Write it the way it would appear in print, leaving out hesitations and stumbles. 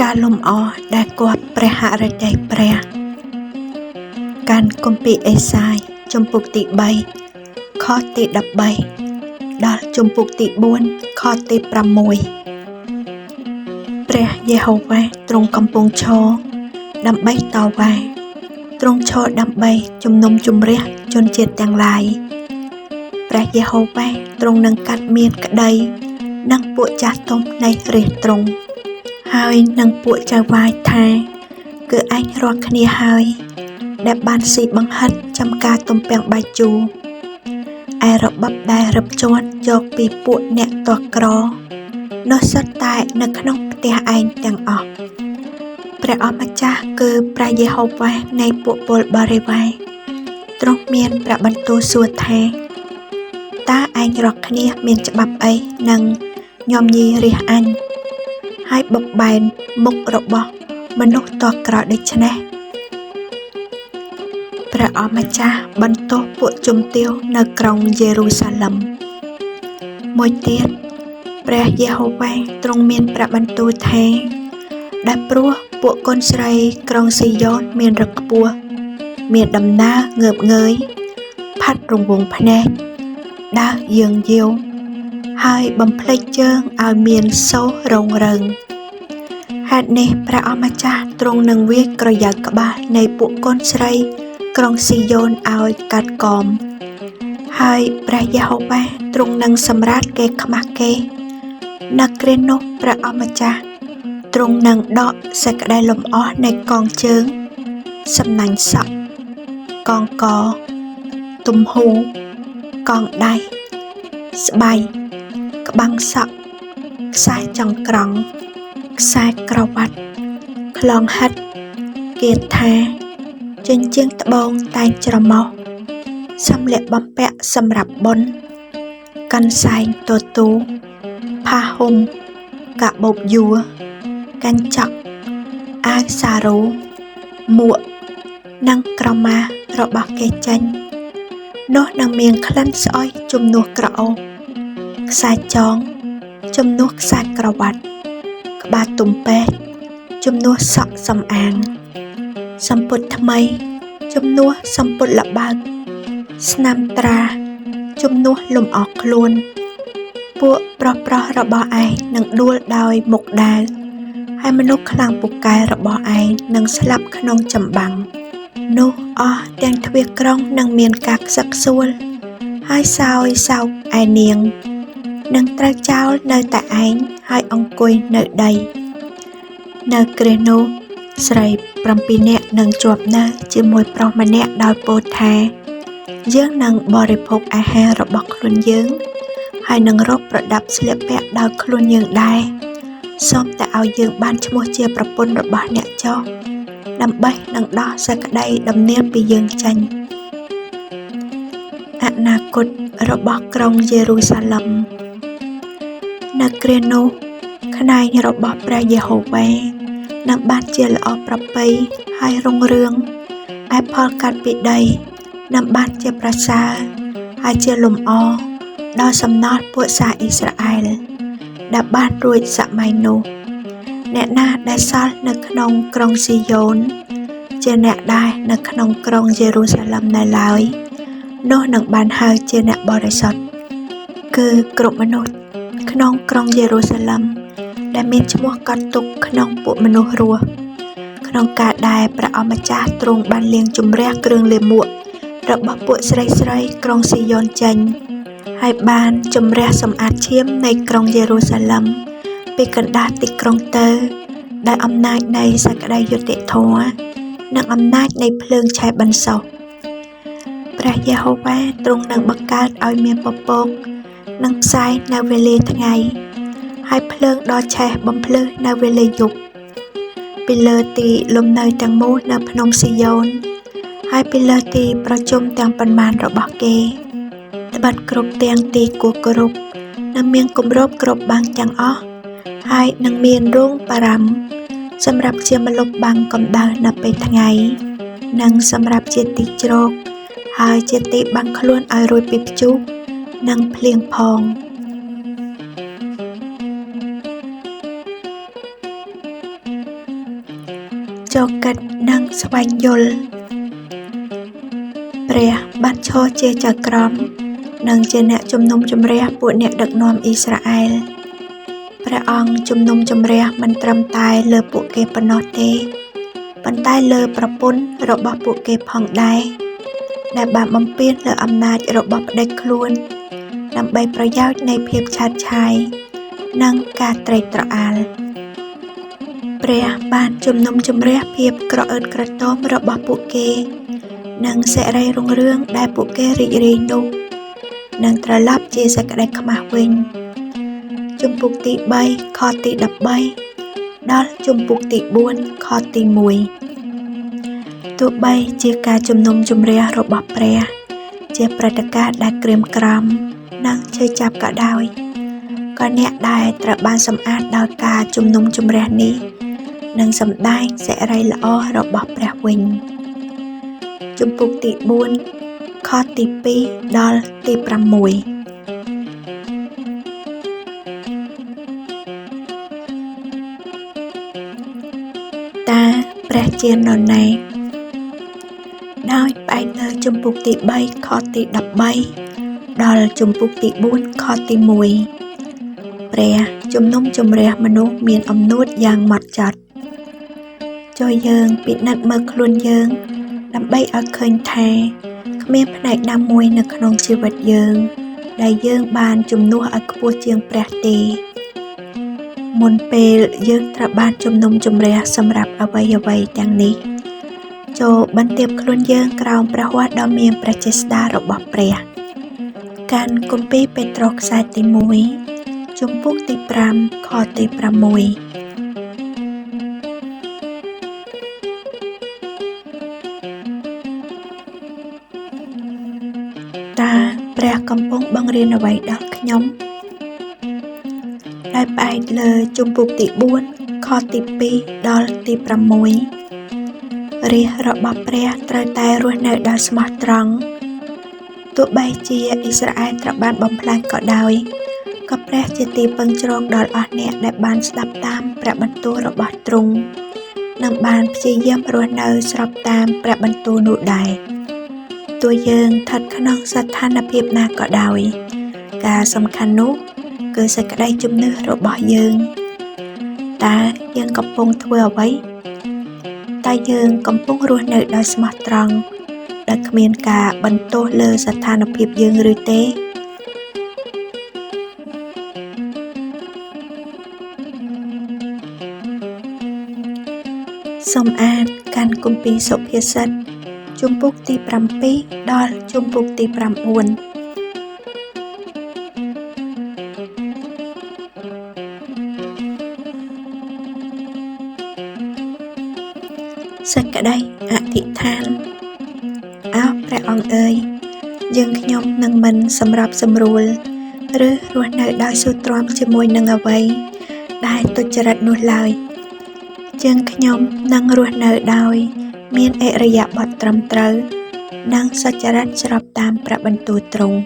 ការលំអដែលគាត់ព្រះហឫទ័យព្រះកាន់គម្ពីរអេសាយជំពូកទី3ខទី13ដល់ជំពូកទី4ខទី6ព្រះយេហូវ៉ាទ្រង់កំពុងឈរដើម្បីតវ៉ាទ្រង់ឈរដើម្បីជំនុំជម្រះជនជាតិទាំងឡាយព្រះយេហូវ៉ាទ្រង់នឹងកាត់មានក្តីនិងពួកចាស់ទុំនៃរាជទ្រង់ហើយនឹងពួកចៅវាយថាគឺឯងរាល់គ្នាហើយដែលបានស៊ីបង្ហិតចំការទំពាំងបាយជូរឯរបបដែលរឹបជាន់យកពីពួកអ្នកទាស់ក្រនោះសុទ្ធតែនៅក្នុងផ្ទះឯងទាំងអស់ព្រះអម្ចាស់គឺព្រះយេហូវ៉ានៃពួកពលបរិវារទ្រង់មានព្រះបន្ទូលសួរថាតើឯងរាល់គ្នាមានច្បាប់អីនឹងញោមញីរាជអញហើយបុកបែនមុខរបស់មនុស្សទាស់ក្រដូច្នេះព្រះអម្ចាស់បន្ទោសពួកជំទាវនៅក្រុងយេរូសាឡឹមមួយទៀតព្រះយេហូវ៉ាទ្រង់មានព្រះបន្ទូលថាដែលព្រោះពួកកូនស្រីក្រុងស៊ីយ៉ូនមានរឹកខ្ពស់មានដំណើរងើបងើយផាត់រង្វង់ភ្នែកដើរយាងយាវហើយបំភ្លេចជើងឲ្យមានសូររងរើងហេតុនេះព្រះអម្ចាស់ទ្រង់នឹងវាយក្រយ៉ៅក្បាលនៃពួកកូនស្រីក្រុងស៊ីយ៉ូនឲ្យកាត់កមហើយព្រះយេហូវ៉ាទ្រង់នឹងសម្រាតគេខ្មាស់គេនៅគ្រានោះព្រះអម្ចាស់ទ្រង់នឹងដកសេចក្តីលំអស់នៃកងជើងសំណាញ់សក់កងកទំហូកងដៃស្បៃក្បាំងសក់ខ្សែចង្ក្រង់ខ្សែក្រវ៉ាត់ខ្លងហិតគាថាចិញ្ចៀងត្បូងតែងច្រមុះសម្លៀកបំពាក់សម្រាប់បុណ្យកាន់សែងទទូផាហុំកាបូបយួរកញ្ចក់អាវសារ៉ូមួកនិងក្រមារបស់គេចេញនោះនឹងមានក្លិនស្អុយជំនួសក្រអូបខ្សែចងជំនួសខ្សែក្រវ៉ាត់ក្បាលទំពេកជំនួសសក់សំអាងសំពត់ថ្មីជំនួសសំពត់ល្បើកស្នាមត្រាជំនួសលំអខ្លួនពួកប្រុសរបស់ឯងនឹងដួលដោយមុខដាវហើយមនុស្សខ្លាំងពូកែរបស់ឯងនឹងស្លាប់ក្នុងចម្បាំងនោះអស់ទាំងទ្វារក្រុងនឹងមានការខ្សឹកខ្សួលហើយសោយសោកឯនាងនឹងត្រូវចោលនៅតែឯងហើយអង្គុយនៅដីនៅគ្រានោះស្រី7នាក់នឹងជាប់នៅជាមួយប្រុសម្នាក់ដោយពោលថាយើងនឹងបរិភោគអាហាររបស់ខ្លួនយើងហើយនឹងរកប្រដាប់ស្លៀកពាក់ដោយខ្លួនយើងដែរសូមតែឲ្យយើងបានឈ្មោះជាប្រពន្ធរបស់អ្នកចុះដើម្បីនឹងដោះសេចក្តីដំណៀលពីយើងចេញអនាគតរបស់ក្រុងយេរូសាឡឹមនៅគ្រានោះក្នែងរបស់ព្រះយេហូវ៉ានឹងបានជាល្អប្រពៃហើយរុងរឿងឯផលកាត់ពីដីនឹងបានជាប្រសើរហើយជាលំអដល់សំណល់ពួកសាអ៊ីស្រាអែលដែលបានរួចសម័យនោះអ្នកណាដែលសល់នៅក្នុងក្រុងស៊ីយ៉ូនជាអ្នកដែរនៅក្នុងក្រុងយេរូសាឡឹមនៅឡើយនោះនឹងបានហៅជាអ្នកបរិសុទ្ធគឺគ្រប់មនុស្សក្នុងក្រុងយេរូសាឡឹមដែលមានឈ្មោះកត់ទុកក្នុងពួកមនុស្សរស់ក្នុងការដែលព្រះអម្ចាស់ទ្រង់បានលាងជម្រះគ្រឿងលាមករបស់ពួកស្រីក្រុងស៊ីយ៉ូនចេញហើយបានជម្រះសម្អាតឈាមនៃក្រុងយេរូសាឡឹមពីកណ្ដាលទីក្រុងទៅដោយអំណាចនៃសេចក្តីយុត្តិធម៌និងអំណាចនៃភ្លើងឆេះបន្សោះព្រះយេហូវ៉ាទ្រង់នឹងបង្កើតឲ្យមានពពកនិងផ្សាយនៅវេលាថ្ងៃហើយភ្លើងដ៏ឆេះបំភ្លឺនៅវេលាយប់ពីលើទីលំនៅទាំងមូលនៅភ្នំស៊ីយ៉ូនហើយពីលើទីប្រជុំទាំងប៉ុន្មានរបស់គេត្បិតគ្រប់ទាំងទីគួរគោរពនិងមានគម្របគ្រប់បាំងទាំងអស់ហើយនឹងមានរោងបារ៉ាំសម្រាប់ជាម្លប់បាំងកម្ដៅនៅពេលថ្ងៃនិងសម្រាប់ជាទីជ្រកហើយជាទីបាំងខ្លួនឲ្យរួចពីព្យុះនិងភ្លៀងផង ចូលគិតនិងស្វែងយល់ព្រះបានឈរជាចៅក្រមនិងជាអ្នកជំនុំជម្រះពួកអ្នកដឹកនាំអ៊ីស្រាអែលព្រះអង្គជំនុំជម្រះមិនត្រឹមតែលើពួកគេប៉ុណ្ណោះទេប៉ុន្តែលើប្រពន្ធរបស់ពួកគេផងដែរដែលបានបំពានលើអំណាចរបស់ផ្ដេចខ្លួនដើម្បីប្រយោជន៍នៃភាពឆាតឆាយនិងការត្រេកត្រអាលព្រះបានជំនុំជម្រះភាពក្រអឺតក្រទមរបស់ពួកគេនិងសិរីរុងរឿងដែលពួកគេរីករាយនោះនឹងត្រឡប់ជាសេចក្តីខ្មាស់វិញជំពូកទី3ខទី13ដល់ជំពូកទី4ខទី1ទោះបីជាការជំនុំជម្រះរបស់ព្រះជាព្រឹត្តិការណ៍ដែលក្រៀមក្រំនិងឈឺចាប់ក៏ដោយក៏អ្នកដែលត្រូវបានសម្អាតដោយការជំនុំជម្រះនេះនឹងសម្ដែងសិរីល្អរបស់ព្រះវិញជំពូកទី4ខទី2ដល់ទី6តើព្រះជានរណាដោយផ្អែកលើជំពូកទី3ខទី13ដល់ជំពូកទី4ខទី1ព្រះជំនុំជម្រះមនុស្សមានអំនួតយ៉ាងម៉ត់ចត់ចូលយើងពិនិត្យមើលខ្លួនយើងដើម្បីឲ្យឃើញថាគ្មានផ្នែកណាមួយនៅក្នុងជីវិតយើងដែលយើងបានជំនួសឲ្យខ្ពស់ជាងព្រះទេមុនពេលយើងត្រូវបានជំនុំជម្រះសម្រាប់អ្វីៗទាំងនេះចូលបន្ទាបខ្លួនយើងក្រោមព្រះហស្ថដ៏មានព្រះចេស្តារបស់ព្រះកាន់គម្ពីរពេត្រុសខ្សែទី1ជំពូកទី5ខទី6តើព្រះកំពុងបង្រៀនអ្វីដល់ខ្ញុំដោយផ្អែកលើជំពូកទី4ខទី2ដល់ទី6រាជរបស់ព្រះត្រូវតែរស់នៅដោយស្មោះត្រង់ទោះបីជាអ៊ីស្រាអែលត្រូវបានបំផ្លាញក៏ដោយក៏ព្រះជាទីពឹងជ្រកដល់អស់អ្នកដែលបានស្ដាប់តាមព្រះបន្ទូលរបស់ទ្រង់និងបានព្យាយាមរស់នៅស្របតាមព្រះបន្ទូលនោះដែរទោះយើងស្ថិតក្នុងស្ថានភាពណាក៏ដោយការសំខាន់នោះគឺសេចក្តីជំនឿរបស់យើងតើយើងកំពុងធ្វើអ្វីតើយើងកំពុងរស់នៅដោយស្មោះត្រង់ដែលគ្មានការបន្ទោសលើស្ថានភាពយើងឬទេសូមអានកាន់គម្ពីរសុភាសិតជំពូកទី7ដល់ជំពូកទី9សេចក្តីអធិដ្ឋានអោព្រះអង្គអើយយើងខ្ញុំនឹងមិនសម្របសម្រួលឬរស់នៅដោយស៊ូទ្រាំជាមួយនឹងអ្វីដែលទុច្ចរិតនោះឡើយយើងខ្ញុំនឹងរស់នៅដោយមានឥរិយាបថត្រឹមត្រូវនិងសុចរិតស្របតាមព្រះបន្ទូលទ្រង់